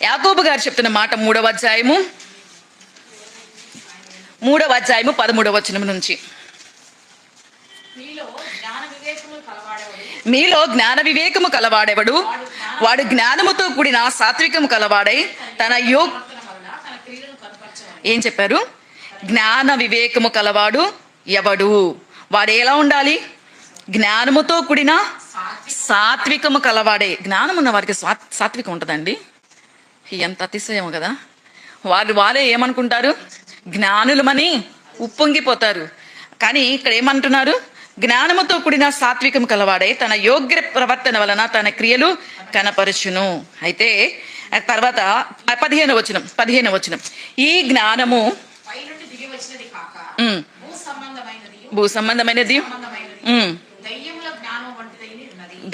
యాకోబు గారు చెప్తున్న మాట 3వ అధ్యాయము 13వ వచనం నుంచి. మీలో జ్ఞాన వివేకము కలవాడెవడు, వాడు జ్ఞానముతో కూడిన సాత్వికము కలవాడై తన ఏం చెప్పారు? జ్ఞాన వివేకము కలవాడు ఎవడు, వాడు ఎలా ఉండాలి? జ్ఞానముతో కూడిన సాత్వికము కలవాడే. జ్ఞానం ఉన్న వారికి సాత్వికం ఉంటుందండి. ఎంత అతిశయం కదా. వారే ఏమనుకుంటారు? జ్ఞానులమని ఉప్పొంగిపోతారు. కానీ ఇక్కడ ఏమంటున్నారు? జ్ఞానముతో కూడిన సాత్వికం కలవాడే తన యోగ్య ప్రవర్తన వలన తన క్రియలు కనపరచును. అయితే తర్వాత 15వ వచనం, ఈ జ్ఞానము భూ సంబంధమైనది,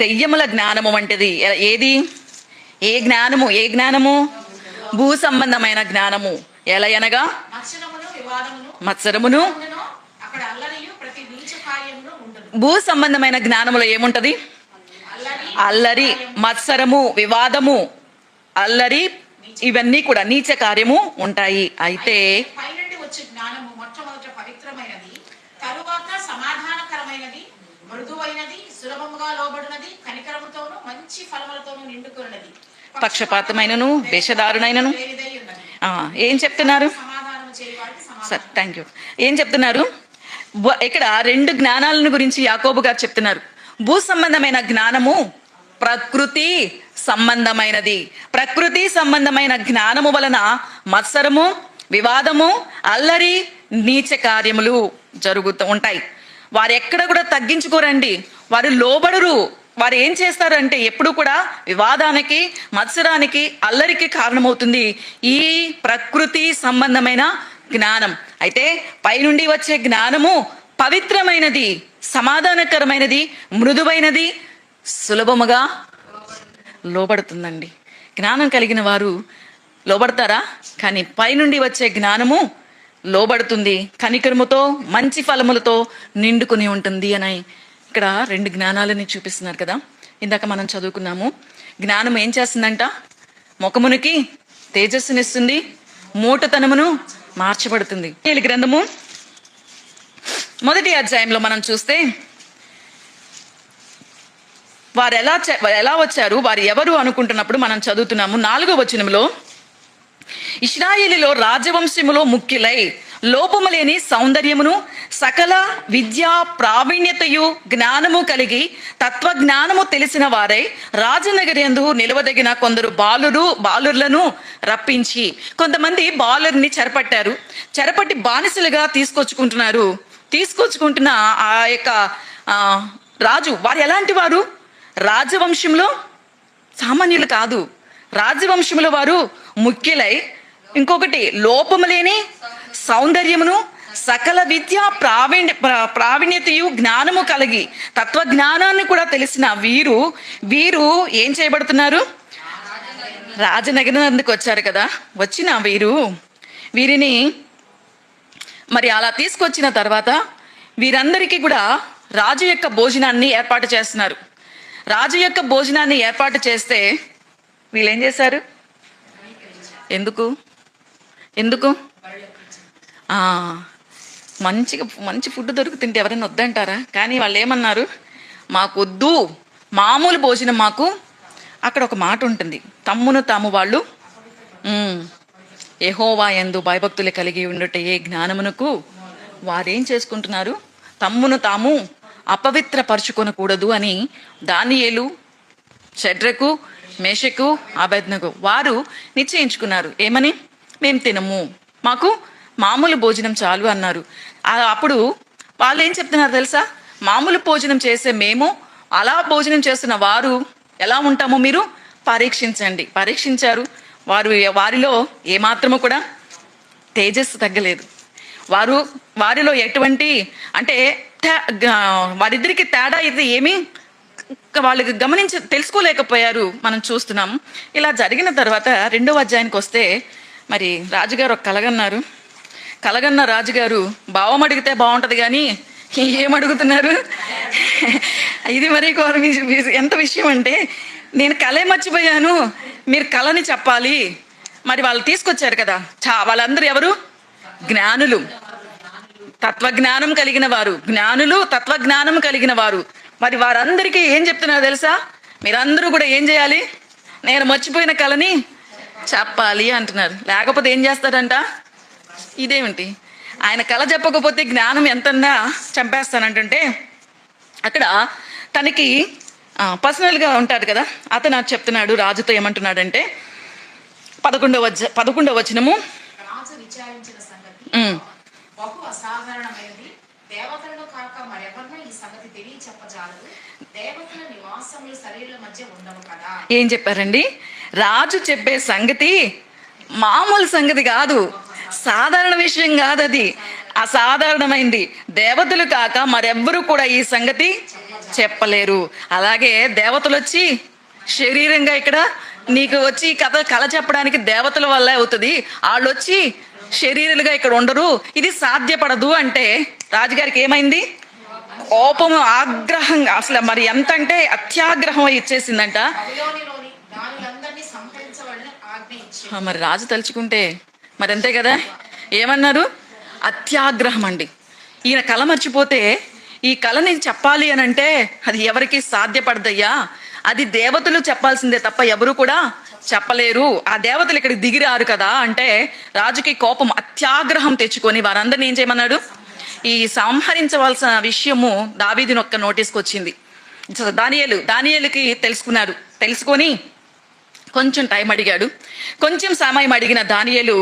దెయ్యముల జ్ఞానము వంటిది. ఏది? ఏ జ్ఞానము? భూ సంబంధమైన జ్ఞానము. ఎలా అనగా మత్సరమును. భూ సంబంధమైన జ్ఞానములో ఏముంటది? అల్లరి, మత్సరము, వివాదము, అల్లరి, ఇవన్నీ కూడా నీచ కార్యము ఉంటాయి. అయితే సమాధానకరమైనది, మృదువైనది, సులభముగా లోబడినది, కనికరముతోను మంచి ఫలములతోను నిండుకున్నది, పక్షపాతమైనను వేషధారునైనను. ఏం చెప్తున్నారు? Sir thank you. ఏం చెప్తున్నారు? ఇక్కడ 2 జ్ఞానాలను గురించి యాకోబు గారు చెప్తున్నారు. భూ సంబంధమైన జ్ఞానము ప్రకృతి సంబంధమైనది. ప్రకృతి సంబంధమైన జ్ఞానము వలన మత్సరము, వివాదము, అల్లరి, నీచ కార్యములు జరుగుతూ ఉంటాయి. వారు ఎక్కడ కూడా తగ్గించుకోరండి. వారు లోబడరు. వారు ఏం చేస్తారంటే ఎప్పుడు కూడా వివాదానికి, మత్సరానికి, అల్లరికి కారణమవుతుంది ఈ ప్రకృతి సంబంధమైన జ్ఞానం. అయితే పైనుండి వచ్చే జ్ఞానము పవిత్రమైనది, సమాధానకరమైనది, మృదువైనది, సులభముగా లోబడుతుందండి. జ్ఞానం కలిగిన వారు లోబడతారా? కానీ పైనుండి వచ్చే జ్ఞానము లోబడుతుంది, కనికరముతో మంచి ఫలములతో నిండుకుని ఉంటుంది అని ఇక్కడ 2 జ్ఞానాలని చూపిస్తున్నారు కదా. ఇందాక మనం చదువుకున్నాము. జ్ఞానం ఏం చేస్తుందంట? ముఖమునికి తేజస్సునిస్తుంది, మూటతనమును మార్చబడుతుంది. గ్రంథము 1వ అధ్యాయంలో మనం చూస్తే వారు ఎలా వచ్చారు, వారు ఎవరు అనుకుంటున్నప్పుడు మనం చదువుతున్నాము 4వ వచనంలో, ఇశ్రాయేలులో రాజవంశములో ముఖ్యులై లోపము లేని సౌందర్యమును సకల విద్యా ప్రావీణ్యతయు జ్ఞానము కలిగి తత్వజ్ఞానము తెలిసిన వారై రాజనగరియందు నిలవదగిన కొందరు బాలుర్లను రప్పించి, కొంతమంది బాలుర్ని చెరపట్టి బానిసలుగా తీసుకొచ్చుకుంటున్న ఆ యొక్క రాజు. వారు ఎలాంటి వారు? రాజవంశంలో సామాన్యులు కాదు. రాజవంశంలో వారు ముఖ్యులై, ఇంకొకటి లోపము లేని సౌందర్యమును సకల విద్యా ప్రావీణ్యతయు జ్ఞానము కలిగి తత్వజ్ఞానాన్ని కూడా తెలిసిన వీరు ఏం చేయబడుతున్నారు? రాజనగరానికి వచ్చారు కదా. వచ్చిన వీరిని మరి అలా తీసుకొచ్చిన తర్వాత వీరందరికీ కూడా రాజు యొక్క భోజనాన్ని ఏర్పాటు చేస్తున్నారు. రాజు యొక్క భోజనాన్ని ఏర్పాటు చేస్తే వీళ్ళు ఏం చేశారు? ఎందుకు మంచి ఫుడ్ దొరుకుతుంటే ఎవరైనా వద్దంటారా? కానీ వాళ్ళు ఏమన్నారు? మాకొద్దు, మామూలు భోజనం మాకు. అక్కడ ఒక మాట ఉంటుంది, తమ్మును తాము వాళ్ళు యెహోవా యందు భయభక్తులు కలిగి ఉండుట ఏ జ్ఞానమునకు వారేం చేసుకుంటున్నారు? తమ్మును తాము అపవిత్రపరచుకొనకూడదు అని దానియేలు, షడ్రకు, మేషకు, అబేద్నెగో వారు నిశ్చయించుకున్నారు. ఏమని? మేము తినము, మాకు మామూలు భోజనం చాలు అన్నారు. అప్పుడు వాళ్ళు ఏం చెప్తున్నారు తెలుసా? మామూలు భోజనం చేసే మేము, అలా భోజనం చేస్తున్న వారు ఎలా ఉంటామో మీరు పరీక్షించారు. వారిలో ఏమాత్రము కూడా తేజస్సు తగ్గలేదు. వారిలో ఎటువంటి అంటే వారిద్దరికి తేడా ఇది ఏమీ వాళ్ళకి తెలుసుకోలేకపోయారు. మనం చూస్తున్నాం. ఇలా జరిగిన తర్వాత 2వ అధ్యాయానికి వస్తే మరి రాజుగారు ఒక కలగన్న రాజుగారు భావం అడిగితే బాగుంటుంది కానీ ఏమడుగుతున్నారు? ఇది మరి ఎంత విషయం అంటే, నేను కలే మర్చిపోయాను, మీరు కళని చెప్పాలి. మరి వాళ్ళు తీసుకొచ్చారు కదా, వాళ్ళందరూ ఎవరు? జ్ఞానులు, తత్వజ్ఞానం కలిగిన వారు, జ్ఞానులు తత్వజ్ఞానం కలిగిన వారు. మరి వారందరికీ ఏం చెప్తున్నారు తెలుసా? మీరందరూ కూడా ఏం చేయాలి? నేను మర్చిపోయిన కళని చెప్పాలి అంటున్నారు. లేకపోతే ఏం చేస్తాడంట? ఇదేమిటి, ఆయన కళ చెప్పకపోతే జ్ఞానం ఎంతన్నా చంపేస్తానంటుంటే, అక్కడ తనకి పర్సనల్గా ఉంటాడు కదా, అతను చెప్తున్నాడు రాజుతో. ఏమంటున్నాడంటే 11వ వచనము, రాజు విచారించిన సంగతి బహు అసాధారణమైనది. దేవతలను కాక మరెవరినో ఈ సంగతి తెలియచెప్పజాలదు. దేవతల నివాసములు శరీరుల మధ్య ఉండవు కదా. ఏం చెప్పారండి? రాజు చెప్పే సంగతి మామూలు సంగతి కాదు, సాధారణ విషయం కాదు, అది అసాధారణమైంది. దేవతలు కాక మరెవ్వరూ కూడా ఈ సంగతి చెప్పలేరు. అలాగే దేవతలు వచ్చి శరీరంగా ఇక్కడ నీకు వచ్చి కళ చెప్పడానికి దేవతల వల్ల అవుతుంది, వాళ్ళు వచ్చి శరీరాలుగా ఇక్కడ ఉండరు, ఇది సాధ్యపడదు అంటే రాజుగారికి ఏమైంది? కోపం, ఆగ్రహంగా, అసలు మరి ఎంత అంటే అత్యాగ్రహం ఇచ్చేసిందంట. మరి రాజు తలుచుకుంటే మరి అంతే కదా. ఏమన్నారు? అత్యాగ్రహం అండి. ఈయన కళ మర్చిపోతే ఈ కళని చెప్పాలి అని అంటే అది ఎవరికి సాధ్యపడదయ్యా, అది దేవతలు చెప్పాల్సిందే తప్ప ఎవరు కూడా చెప్పలేరు. ఆ దేవతలు ఇక్కడికి దిగిరారు కదా అంటే రాజుకి కోపం, అత్యాగ్రహం తెచ్చుకొని వారందరినీ ఏం చేయమన్నాడు? ఈ సంహరించవలసిన విషయము దావీదుని ఒక్క నోటీస్కి వచ్చింది. దానియేలుకి తెలుసుకొని కొంచెం టైం అడిగాడు. కొంచెం సమయం అడిగిన దానియేలు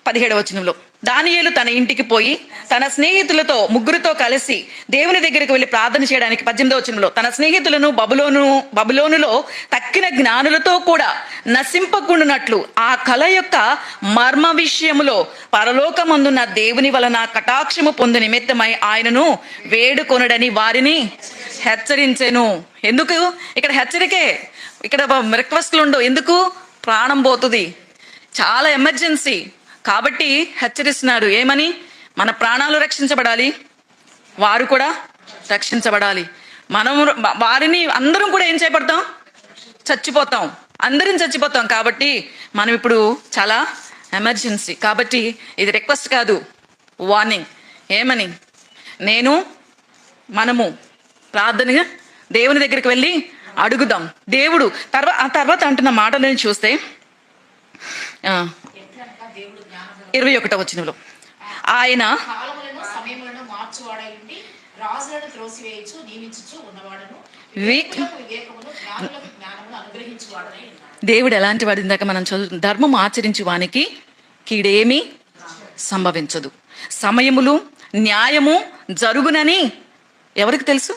17వ వచనంలో, దానియేలు తన ఇంటికి పోయి తన స్నేహితులతో ముగ్గురితో కలిసి దేవుని దగ్గరికి వెళ్ళి ప్రార్థన చేయడానికి 18వ వచనంలో, తన స్నేహితులను బబులోనులో తక్కిన జ్ఞానులతో కూడా నశింపకుండునట్లు ఆ కళ యొక్క మర్మ విషయములో పరలోకమందున్న దేవుని వలన కటాక్షము పొందు నిమిత్తమై ఆయనను వేడుకొనడని వారిని హెచ్చరించెను. ఎందుకు ఇక్కడ హెచ్చరికే? ఇక్కడ రిక్వెస్ట్లు ఉండవు. ఎందుకు? ప్రాణం పోతుంది, చాలా ఎమర్జెన్సీ కాబట్టి హెచ్చరిస్తున్నాడు. ఏమని? మన ప్రాణాలు రక్షించబడాలి, వారు కూడా రక్షించబడాలి. మనం వారిని అందరం కూడా ఏం చేయబడతాం? చచ్చిపోతాం, అందరం చచ్చిపోతాం. కాబట్టి మనం ఇప్పుడు చాలా ఎమర్జెన్సీ. కాబట్టి ఇది రిక్వెస్ట్ కాదు, వార్నింగ్. ఏమని? మనము ప్రార్థనగా దేవుని దగ్గరికి వెళ్ళి అడుగుదాం. దేవుడు తర్వాత అంటున్న మాటలను చూస్తే 21వ వచనంలో, ఆయన దేవుడు ఎలాంటి వాడు? ఇందాక మనం చదువు, ధర్మం ఆచరించు వానికి కీడేమీ సంభవించదు, సమయములు న్యాయము జరుగునని ఎవరికి తెలుసు?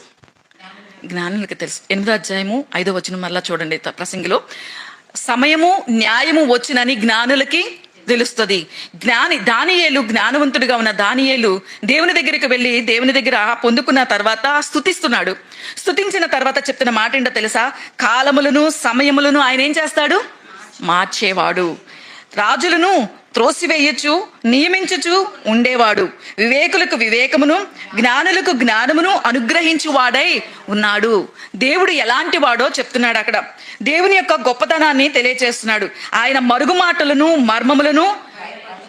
జ్ఞానులకి తెలుసు. 8వ అధ్యాయము 5వ వచనం మళ్ళా చూడండి ప్రసంగిలో, సమయము న్యాయము వచ్చినని జ్ఞానులకి తెలుస్తుంది. దానియేలు జ్ఞానవంతుడిగా ఉన్న దానియేలు దేవుని దగ్గరికి వెళ్ళి దేవుని దగ్గర పొందుకున్న తర్వాత స్తుతిస్తున్నాడు. స్తుతించిన తర్వాత చెప్తున్న మాట ఏంటో తెలుసా? కాలములను సమయములను ఆయన ఏం చేస్తాడు? మార్చేవాడు. రాజులను త్రోసివేయచ్చు, నియమించుచు ఉండేవాడు. వివేకులకు వివేకమును జ్ఞానులకు జ్ఞానమును అనుగ్రహించువాడై ఉన్నాడు. దేవుడు ఎలాంటి వాడో చెప్తున్నాడు అక్కడ. దేవుని యొక్క గొప్పతనాన్ని తెలియచేస్తున్నాడు. ఆయన మరుగు మాటలను, మర్మములను,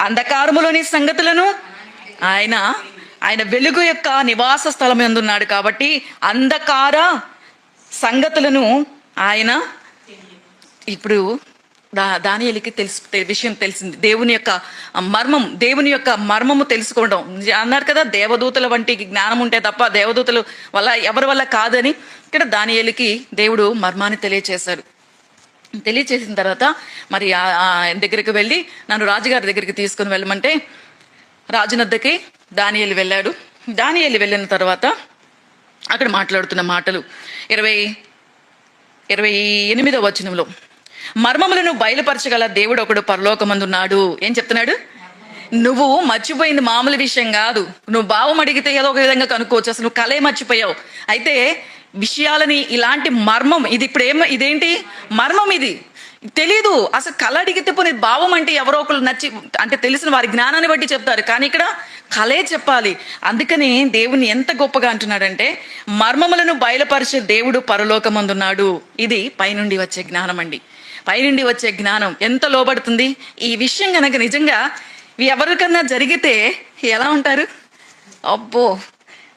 అంధకారములోని సంగతులను ఆయన వెలుగు యొక్క నివాస స్థలం ఎందున్నాడు కాబట్టి అంధకార సంగతులను ఆయన ఇప్పుడు దానియేలుకి విషయం తెలిసింది. దేవుని యొక్క మర్మము తెలుసుకోవడం అన్నారు కదా. దేవదూతల వంటి జ్ఞానం ఉంటే తప్ప దేవదూతలు వల్ల ఎవరి వల్ల కాదని ఇక్కడ దానియేలుకి దేవుడు మర్మాన్ని తెలియచేసిన తర్వాత మరి దగ్గరికి వెళ్ళి నన్ను రాజుగారి దగ్గరికి తీసుకుని వెళ్ళమంటే రాజునద్దకి దానియేలు వెళ్ళాడు. దానియేలు వెళ్ళిన తర్వాత అక్కడ మాట్లాడుతున్న మాటలు 28వ వచనంలో, మర్మములను బయలుపరచగల దేవుడు ఒకడు పరలోకమందున్నాడు. ఏం చెప్తున్నాడు? నువ్వు మర్చిపోయింది మామూలు విషయం కాదు. నువ్వు భావం అడిగితే ఏదో ఒక విధంగా కనుక్కోవచ్చు. అసలు నువ్వు కలే మర్చిపోయావు. అయితే విషయాలని ఇలాంటి మర్మం ఇది ఇదేంటి మర్మం? ఇది తెలీదు. అసలు కళ అడిగితే పోనీ భావం అంటే ఎవరో ఒకరు అంటే తెలిసిన వారి జ్ఞానాన్ని బట్టి చెప్తారు, కానీ ఇక్కడ కళే చెప్పాలి. అందుకని దేవుని ఎంత గొప్పగా అంటున్నాడంటే మర్మములను బయలుపరిచే దేవుడు పరలోకమందున్నాడు. ఇది పైనుండి వచ్చే జ్ఞానం అండి. పైనుండి వచ్చే జ్ఞానం ఎంత లోబడుతుంది. ఈ విషయం కనుక నిజంగా ఎవరికన్నా జరిగితే ఎలా ఉంటారు? అబ్బో,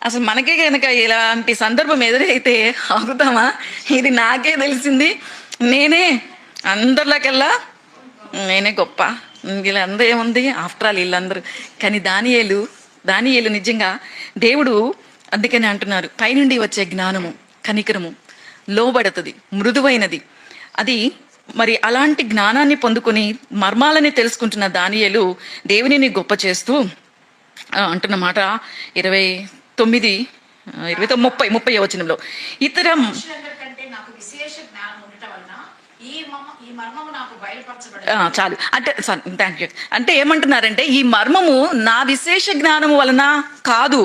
అసలు మనకే కనుక ఇలాంటి సందర్భం ఎదురైతే ఆగుతామా? ఇది నాకే తెలిసింది, నేనే అందరిలోకెల్లా నేనే గొప్ప, వీళ్ళందరూ ఏముంది, ఆఫ్టర్ ఆల్ వీళ్ళందరూ. కానీ దానియేలు నిజంగా దేవుడు అందుకని అంటున్నారు, పైనుండి వచ్చే జ్ఞానము కనికరము లోబడుతుంది, మృదువైనది. అది మరి అలాంటి జ్ఞానాన్ని పొందుకొని మర్మాలని తెలుసుకుంటున్న దానియేలు దేవునిని గొప్ప చేస్తూ అంటున్న మాట 29 30 వచనంలో, ఇతర మనుషులందరికంటే నాకు విశేష జ్ఞానం ఉండటం వలన ఈ మర్మము నాకు బయలుపరచబడింది. చాలు అంటే థ్యాంక్ యూ. అంటే ఏమంటున్నారంటే, ఈ మర్మము నా విశేష జ్ఞానము వలన కాదు,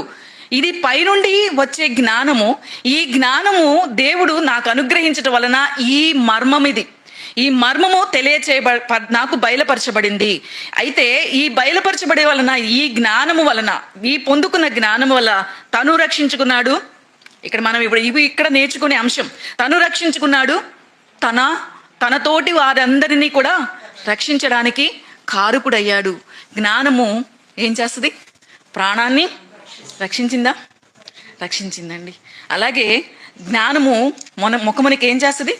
ఇది పైనుండి వచ్చే జ్ఞానము. ఈ జ్ఞానము దేవుడు నాకు అనుగ్రహించటం వలన ఈ మర్మము నాకు బయలుపరచబడింది. అయితే ఈ బయలుపరచబడే వలన, ఈ జ్ఞానము వలన, ఈ పొందుకున్న జ్ఞానము వల్ల తను రక్షించుకున్నాడు. ఇక్కడ మనం ఇక్కడ నేర్చుకునే అంశం, తను రక్షించుకున్నాడు, తనతోటి వారందరినీ కూడా రక్షించడానికి కారకుడయ్యాడు. జ్ఞానము ఏం చేస్తుంది? ప్రాణాన్ని రక్షించిందండి. అలాగే జ్ఞానము మన ముఖమునికి ఏం చేస్తుంది?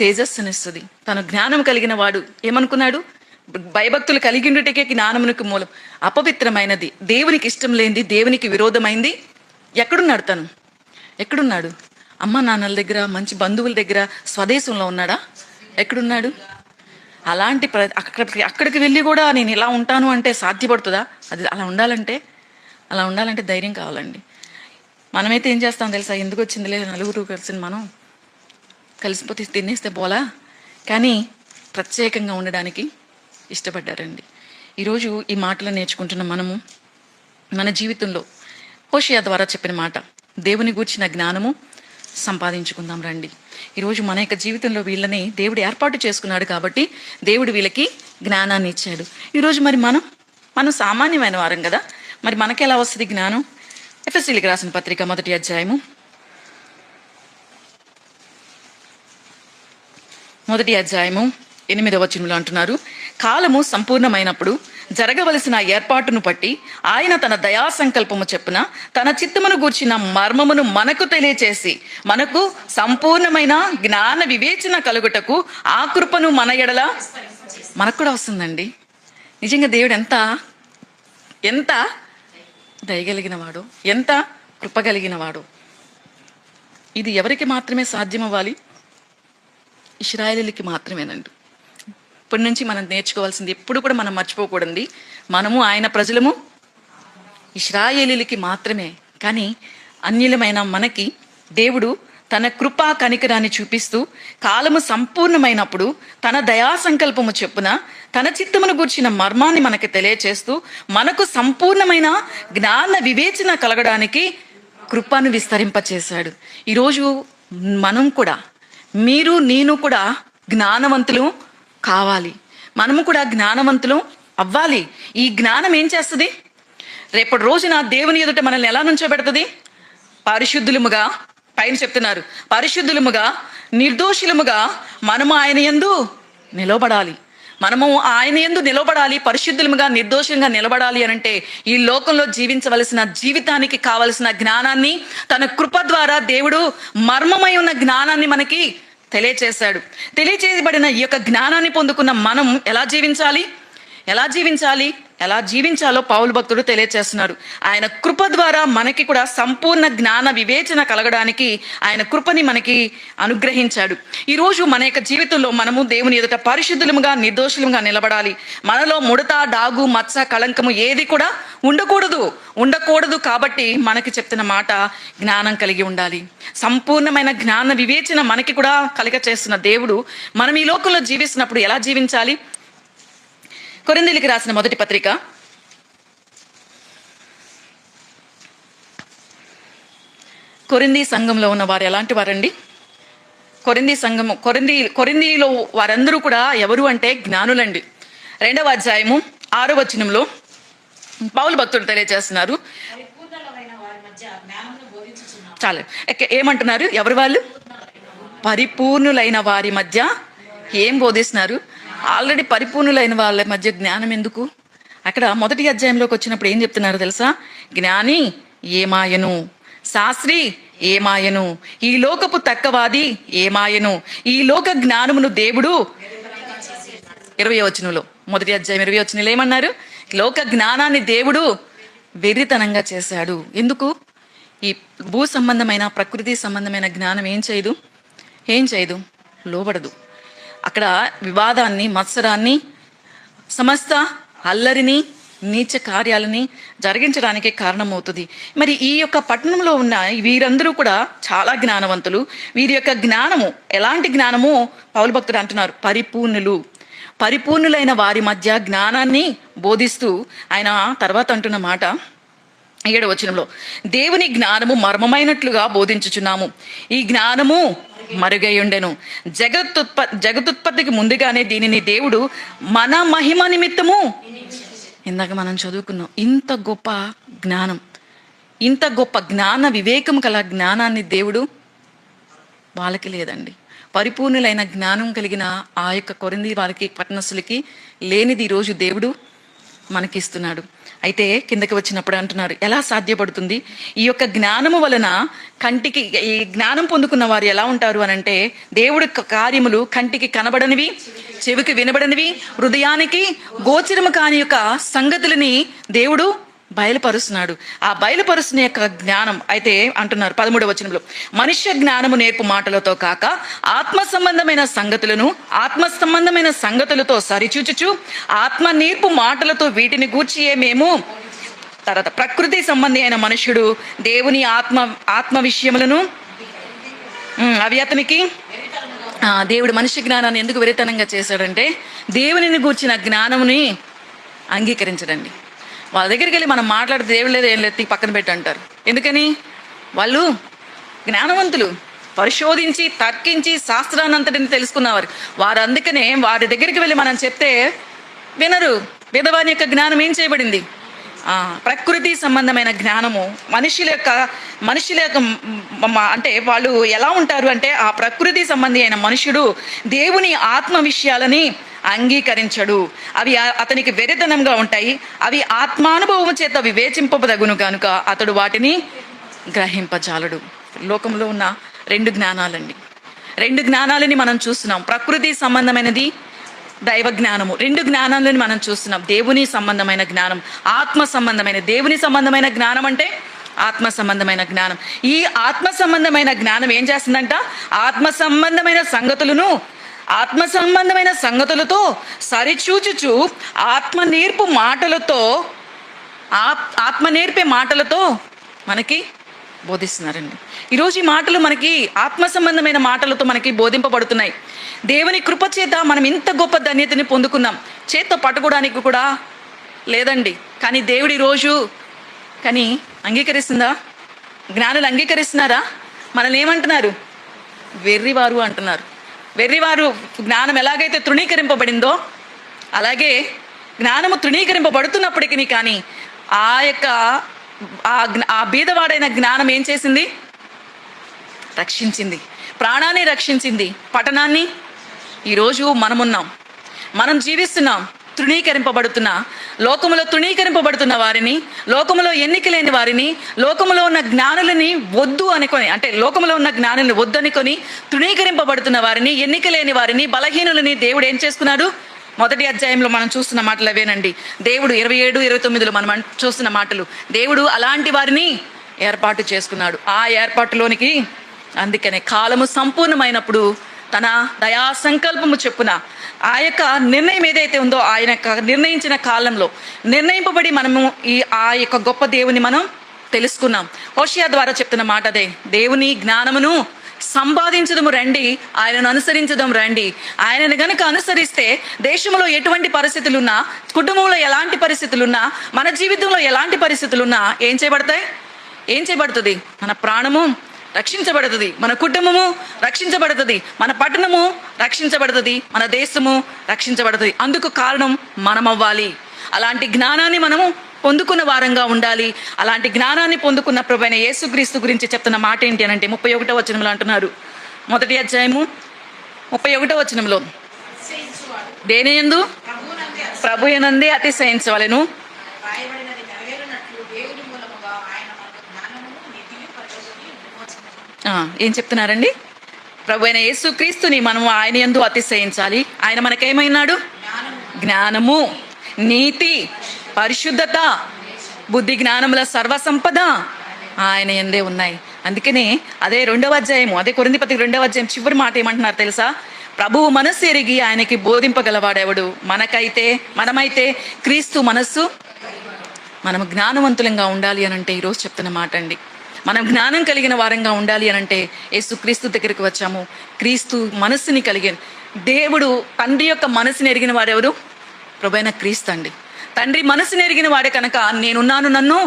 తేజస్సునిస్తుంది. తను జ్ఞానం కలిగిన వాడు ఏమనుకున్నాడు? భయభక్తులు కలిగినట్టుకే జ్ఞానమునికి మూలం. అపవిత్రమైనది, దేవునికి ఇష్టం లేనిది, దేవునికి విరోధమైంది ఎక్కడున్నాడు? అమ్మ నాన్నల దగ్గర, మంచి బంధువుల దగ్గర, స్వదేశంలో ఉన్నాడా? ఎక్కడున్నాడు? అలాంటి అక్కడికి వెళ్ళి కూడా నేను ఇలా ఉంటాను అంటే సాధ్యపడుతుందా? అది అలా ఉండాలంటే ధైర్యం కావాలండి. మనమైతే ఏం చేస్తాం తెలుసా? ఎందుకు వచ్చిందిలే, నలుగురు కలిసి మనం కలిసిపోతే తినేస్తే పోలా, కానీ ప్రత్యేకంగా ఉండడానికి ఇష్టపడ్డారండి. ఈరోజు ఈ మాటలు నేర్చుకుంటున్న మనము మన జీవితంలో హోషేయ ద్వారా చెప్పిన మాట, దేవుని గూర్చిన జ్ఞానము సంపాదించుకుందాం రండి. ఈరోజు మన యొక్క జీవితంలో వీళ్ళని దేవుడు ఏర్పాటు చేసుకున్నాడు కాబట్టి దేవుడు వీళ్ళకి జ్ఞానాన్ని ఇచ్చాడు. ఈరోజు మరి మనం సామాన్యమైన వారం కదా, మరి మనకి ఎలా వస్తుంది జ్ఞానం? ఎఫెసీయులకు రాసిన పత్రిక 1వ అధ్యాయము 8వ వచనంలో అంటున్నారు, కాలము సంపూర్ణమైనప్పుడు జరగవలసిన ఏర్పాటును బట్టి ఆయన తన దయా సంకల్పము చెప్పున తన చిత్తమును గూర్చిన మర్మమును మనకు తెలియచేసి మనకు సంపూర్ణమైన జ్ఞాన వివేచన కలుగుటకు ఆ కృపను మన ఎడల మనకు కూడా వస్తుందండి. నిజంగా దేవుడు ఎంత దయగలిగిన వాడు, ఎంత కృప కలిగిన వాడు. ఇది ఎవరికి మాత్రమే సాధ్యం అవ్వాలి? ఇశ్రాయేలీయులకి మాత్రమేనండి. ఇప్పటి నుంచి మనం నేర్చుకోవాల్సింది, ఎప్పుడు కూడా మనం మర్చిపోకూడదు, మనము ఆయన ప్రజలము ఇశ్రాయేలీయులకి మాత్రమే. కానీ అన్యులమైన మనకి దేవుడు తన కృపా కనికరాన్ని చూపిస్తూ కాలము సంపూర్ణమైనప్పుడు తన దయా సంకల్పము చెప్పున తన చిత్తమును గూర్చిన మర్మాన్ని మనకి తెలియచేస్తూ మనకు సంపూర్ణమైన జ్ఞాన వివేచన కలగడానికి కృపను విస్తరింపచేశాడు. ఈరోజు మనం కూడా, నేను కూడా జ్ఞానవంతులు కావాలి, మనము కూడా జ్ఞానవంతులు అవ్వాలి. ఈ జ్ఞానం ఏం చేస్తుంది? రేపటి రోజున దేవుని ఎదుట మనల్ని ఎలా నుంచోబెడుతుంది? పరిశుద్ధులముగా, పైన చెప్తున్నారు, పరిశుద్ధులముగా నిర్దోషులముగా మనము ఆయన యందు నిలబడాలి. పరిశుద్ధులముగా నిర్దోషంగా నిలబడాలి అనంటే ఈ లోకంలో జీవించవలసిన జీవితానికి కావలసిన జ్ఞానాన్ని తన కృప ద్వారా దేవుడు మర్మమై ఉన్న జ్ఞానాన్ని మనకి తెలియచేయబడిన ఈ యొక్క జ్ఞానాన్ని పొందుకున్న మనం ఎలా జీవించాలో పౌలు భక్తుడు తెలియచేస్తున్నారు. ఆయన కృప ద్వారా మనకి కూడా సంపూర్ణ జ్ఞాన వివేచన కలగడానికి ఆయన కృపని మనకి అనుగ్రహించాడు. ఈరోజు మన యొక్క జీవితంలో మనము దేవుని ఎదుట పరిశుద్ధులుగా నిర్దోషులుగా నిలబడాలి. మనలో ముడత, డాగు, మచ్చ, కళంకము ఏది కూడా ఉండకూడదు. కాబట్టి మనకి చెప్తున్న మాట, జ్ఞానం కలిగి ఉండాలి. సంపూర్ణమైన జ్ఞాన వివేచన మనకి కూడా చేస్తున్న దేవుడు మనం ఈ లోకంలో జీవిస్తున్నప్పుడు ఎలా జీవించాలి? కొరింథీయులకు రాసిన మొదటి పత్రిక 1 సంఘంలో ఉన్న వారు ఎలాంటి వారండి? కొరింథీలో వారందరూ కూడా ఎవరు అంటే జ్ఞానులండి. 2వ అధ్యాయము 6వ వచనంలో పౌలు భక్తుడు తెలియజేస్తున్నారు. చాలు, ఏమంటున్నారు? ఎవరు వాళ్ళు? పరిపూర్ణులైన వారి మధ్య ఏం బోధిస్తున్నారు? ఆల్రెడీ పరిపూర్ణులైన వాళ్ళ మధ్య జ్ఞానం ఎందుకు? అక్కడ మొదటి అధ్యాయంలోకి వచ్చినప్పుడు ఏం చెప్తున్నారు తెలుసా? జ్ఞాని ఏమాయను, శాస్త్రి ఏమాయను, ఈ లోకపు తక్కవాది ఏమాయను, ఈ లోక జ్ఞానమును దేవుడు 20వ వచనంలో, మొదటి అధ్యాయం 20వ వచనంలో ఏమన్నారు? లోక జ్ఞానాన్ని దేవుడు వెర్రితనంగా చేశాడు. ఎందుకు? ఈ భూ సంబంధమైన ప్రకృతి సంబంధమైన జ్ఞానం ఏం చేయదు, లోబడదు. అక్కడ వివాదాన్ని, మత్సరాన్ని, సమస్త అల్లరిని, నీచ కార్యాలని జరిగించడానికి కారణమవుతుంది. మరి ఈ యొక్క పట్టణంలో ఉన్న వీరందరూ కూడా చాలా జ్ఞానవంతులు. వీరి యొక్క జ్ఞానము ఎలాంటి జ్ఞానము? పౌలు భక్తుడు అంటున్నారు, పరిపూర్ణులైన వారి మధ్య జ్ఞానాన్ని బోధిస్తూ ఆయన తర్వాత అంటున్న మాట 7వ వచనంలో, దేవుని జ్ఞానము మర్మమైనట్లుగా బోధించుచున్నాము. ఈ జ్ఞానము మరుగై ఉండెను. జగతుత్పత్తికి ముందుగానే దీనిని దేవుడు మన మహిమ నిమిత్తము, ఇందాక మనం చదువుకున్నాం, ఇంత గొప్ప జ్ఞానం, ఇంత గొప్ప జ్ఞాన వివేకం కల జ్ఞానాన్ని దేవుడు వాళ్ళకి లేదండి. పరిపూర్ణులైన జ్ఞానం కలిగిన ఆ యొక్క కొరింథీ వారికి, పట్టణస్థులకి లేనిది ఈరోజు దేవుడు మనకిస్తున్నాడు. అయితే కిందకి వచ్చినప్పుడు అంటున్నారు, ఎలా సాధ్యపడుతుంది? ఈ యొక్క జ్ఞానము వలన కంటికి, ఈ జ్ఞానం పొందుకున్న వారు ఎలా ఉంటారు అని అంటే, దేవుడి కార్యములు కంటికి కనబడనివి, చెవికి వినబడనివి, హృదయానికి గోచరము కాని యొక్క సంగతులని దేవుడు బయలుపరుస్తున్నాడు. ఆ బయలుపరుస్తున్న యొక్క జ్ఞానం అయితే అంటున్నారు 13వ వచనంలో, మనుష్య జ్ఞానము నేర్పు మాటలతో కాక ఆత్మ సంబంధమైన సంగతులతో సరిచూచుచు ఆత్మ నేర్పు మాటలతో వీటిని గూర్చి మేము తర్వాత ప్రకృతి సంబంధి అయిన మనుష్యుడు దేవుని ఆత్మ విషయములను అవి అతనికి దేవుడు మనుష్య జ్ఞానాన్ని ఎందుకు వెరితనంగా చేశాడంటే, దేవునిని గూర్చిన జ్ఞానముని అంగీకరించడండి. వాళ్ళ దగ్గరికి వెళ్ళి మనం మాట్లాడితే దేవుడు లేదు, ఏం లేదు, పక్కన పెట్టి అంటారు. ఎందుకని? వాళ్ళు జ్ఞానవంతులు, పరిశోధించి తర్కించి శాస్త్రాన్నంతటిని తెలుసుకున్నవారు వారు. అందుకనే వారి దగ్గరికి వెళ్ళి మనం చెప్తే వినరు. వేదవాని యొక్క జ్ఞానం ఏం చేయబడింది? ప్రకృతి సంబంధమైన జ్ఞానము. మనుషుల యొక్క అంటే వాళ్ళు ఎలా ఉంటారు అంటే, ఆ ప్రకృతి సంబంధి అయిన మనుషుడు దేవుని ఆత్మ విషయాలని అంగీకరించడు. అవి అతనికి వెరితనంగా ఉంటాయి. అవి ఆత్మానుభవం చేత వివేచింపదగును కనుక అతడు వాటిని గ్రహింపజాలడు. లోకంలో ఉన్న రెండు జ్ఞానాలని మనం చూస్తున్నాం. ప్రకృతి సంబంధమైనది, దైవ జ్ఞానము. రెండు జ్ఞానాలని మనం చూస్తున్నాం. దేవుని సంబంధమైన జ్ఞానం, ఆత్మ సంబంధమైన. దేవుని సంబంధమైన జ్ఞానం అంటే ఆత్మ సంబంధమైన జ్ఞానం. ఈ ఆత్మ సంబంధమైన జ్ఞానం ఏం చేస్తుందంట? ఆత్మ సంబంధమైన సంగతులతో సరిచూచుచు ఆత్మ నేర్పే మాటలతో మనకి బోధిస్తున్నారండి. ఈరోజు ఈ మాటలు మనకి ఆత్మ సంబంధమైన మాటలతో మనకి బోధింపబడుతున్నాయి. దేవుని కృప చేత మనం ఇంత గొప్ప ధన్యతని పొందుకున్నాం. చేత్తో పట్టుకోవడానికి కూడా లేదండి. కానీ దేవుడి రోజు కానీ అంగీకరిస్తుందా? జ్ఞానులు అంగీకరిస్తున్నారా? మనల్ని ఏమంటున్నారు? వెర్రివారు అంటున్నారు. వెర్రివారు జ్ఞానం ఎలాగైతే తృణీకరింపబడిందో అలాగే జ్ఞానము తృణీకరింపబడుతున్నప్పటికీ కానీ ఆ బీదవాడైన జ్ఞానం ఏం చేసింది? రక్షించింది, ప్రాణాన్ని రక్షించింది, పట్టణాన్ని. ఈరోజు మనం జీవిస్తున్నాం లోకములో తృణీకరింపబడుతున్న వారిని, లోకములో ఎన్నిక లేని వారిని, లోకములో ఉన్న జ్ఞానులని వద్దు అనుకొని, అంటే లోకములో ఉన్న జ్ఞానులని వద్దు అనుకొని తృణీకరింపబడుతున్న వారిని, ఎన్నిక లేని వారిని, బలహీనులని దేవుడు ఏం చేసుకున్నాడు? మొదటి అధ్యాయంలో మనం చూస్తున్న మాటలు అవేనండి. దేవుడు 27, 29లో మనం చూస్తున్న మాటలు. దేవుడు అలాంటి వారిని ఏర్పాటు చేసుకున్నాడు. ఆ ఏర్పాటులోనికి అందుకనే కాలము సంపూర్ణమైనప్పుడు తన దయా సంకల్పము చెప్పున ఆ యొక్క నిర్ణయం ఏదైతే ఉందో ఆయన నిర్ణయించిన కాలంలో నిర్ణయింపబడి మనము ఆ యొక్క గొప్ప దేవుని మనం తెలుసుకున్నాం. హోషియా ద్వారా చెప్తున్న మాట అదే, దేవుని జ్ఞానమును సంపాదించదము రండి, ఆయనను అనుసరించడం రండి. ఆయనను గనుక అనుసరిస్తే దేశంలో ఎటువంటి పరిస్థితులున్నా, కుటుంబంలో ఎలాంటి పరిస్థితులున్నా, మన జీవితంలో ఎలాంటి పరిస్థితులున్నా ఏం చేయబడుతుంది? మన ప్రాణము రక్షించబడుతుంది, మన కుటుంబము రక్షించబడుతుంది, మన పట్టణము రక్షించబడుతుంది, మన దేశము రక్షించబడుతుంది. అందుకు కారణం మనం అవ్వాలి. అలాంటి జ్ఞానాన్ని మనము పొందుకున్న వారంగా ఉండాలి. అలాంటి జ్ఞానాన్ని పొందుకున్న ప్రభువైన యేసుక్రీస్తు గురించి చెప్తున్న మాట ఏంటి అని అంటే 31వ వచనంలో అంటున్నారు. మొదటి అధ్యాయము 31వ వచనంలో, దేనియందు? ప్రభువునందే ప్రభువునందే అతిశయించవలెను. రాయబడినది నెరవేరినట్లు దేవుని మూలముగా ఆయన మనకు జ్ఞానమును నీతిని పరిశుద్ధిని విమోచనను. ఏం చెప్తున్నారండి? ప్రభు అయిన యేసుక్రీస్తుని మనం ఆయన యందు అతిశయించాలి. ఆయన మనకేమైనాడు? జ్ఞానము, నీతి, పరిశుద్ధత, బుద్ధి జ్ఞానముల సర్వసంపద ఆయన యందే ఉన్నాయి. అందుకనే అదే 2వ అధ్యాయము, అదే కొరింథీ పత్రిక 2వ అధ్యాయం చివరి మాట ఏమంటున్నారు తెలుసా? ప్రభువు మనస్సు ఎరిగి ఆయనకి బోధింపగలవాడెవడు? మనమైతే క్రీస్తు మనస్సు. మనం జ్ఞానవంతులంగా ఉండాలి అని అంటే ఈరోజు చెప్తున్న మాట అండి. మనం జ్ఞానం కలిగిన వారంగా ఉండాలి అని అంటే యేసు క్రీస్తు దగ్గరికి వచ్చాము. క్రీస్తు మనస్సుని కలిగిన దేవుడు, తండ్రి యొక్క మనసుని ఎరిగిన వాడెవరు? ప్రభువైన క్రీస్తు అండి. తండ్రి మనసుని ఎరిగిన వాడే కనుక నేనున్నాను, నన్ను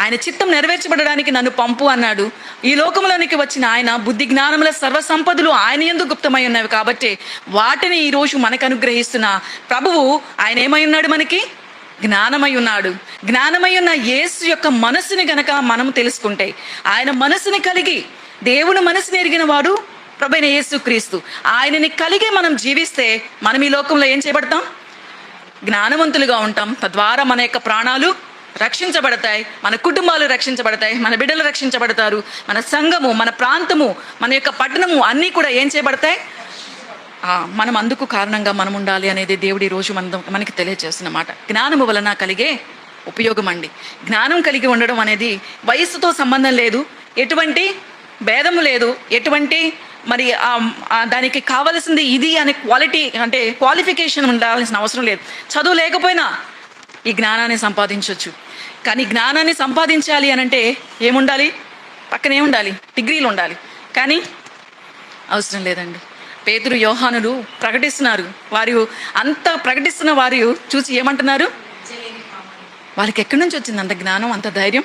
ఆయన చిత్తం నెరవేర్చబడడానికి నన్ను పంపు అన్నాడు. ఈ లోకంలోనికి వచ్చిన ఆయన బుద్ధి జ్ఞానముల సర్వసంపదలు ఆయన యందు గుప్తమై ఉన్నవి కాబట్టి వాటిని ఈరోజు మనకు అనుగ్రహిస్తున్న ప్రభువు ఆయన ఏమై ఉన్నాడు? మనకి జ్ఞానమై ఉన్నాడు. జ్ఞానమై ఉన్న యేసు యొక్క మనసుని గనక మనం తెలుసుకుంటే, ఆయన మనసుని కలిగి దేవుని మనసుని ఎరిగిన వాడు ప్రభువైన యేసు క్రీస్తు. ఆయనని కలిగి మనం జీవిస్తే మనం ఈ లోకంలో ఏం చేయబడతాం? జ్ఞానవంతులుగా ఉంటాం. తద్వారా మన యొక్క ప్రాణాలు రక్షించబడతాయి, మన కుటుంబాలు రక్షించబడతాయి, మన బిడ్డలు రక్షించబడతారు, మన సంఘము, మన ప్రాంతము, మన యొక్క పట్టణము అన్నీ కూడా ఏం చేయబడతాయి? మనం అందుకు కారణంగా మనం ఉండాలి అనేది దేవుడి రోజు మనకి తెలియజేస్తున్నమాట. జ్ఞానము వలన కలిగే ఉపయోగం అండి. జ్ఞానం కలిగి ఉండడం అనేది వయస్సుతో సంబంధం లేదు, ఎటువంటి భేదము లేదు, ఎటువంటి మరి దానికి కావలసింది ఇది అనే క్వాలిటీ అంటే క్వాలిఫికేషన్ ఉండాల్సిన అవసరం లేదు. చదువు లేకపోయినా ఈ జ్ఞానాన్ని సంపాదించవచ్చు. కానీ జ్ఞానాన్ని సంపాదించాలి అని అంటే ఏముండాలి? పక్కన ఏముండాలి? డిగ్రీలు ఉండాలి. కానీ అవసరం లేదండి. పేతురు, యోహానులు ప్రకటిస్తున్నారు. వారు అంత ప్రకటిస్తున్న వారు చూసి ఏమంటున్నారు? వాళ్ళకి ఎక్కడి నుంచి వచ్చింది అంత జ్ఞానం, అంత ధైర్యం?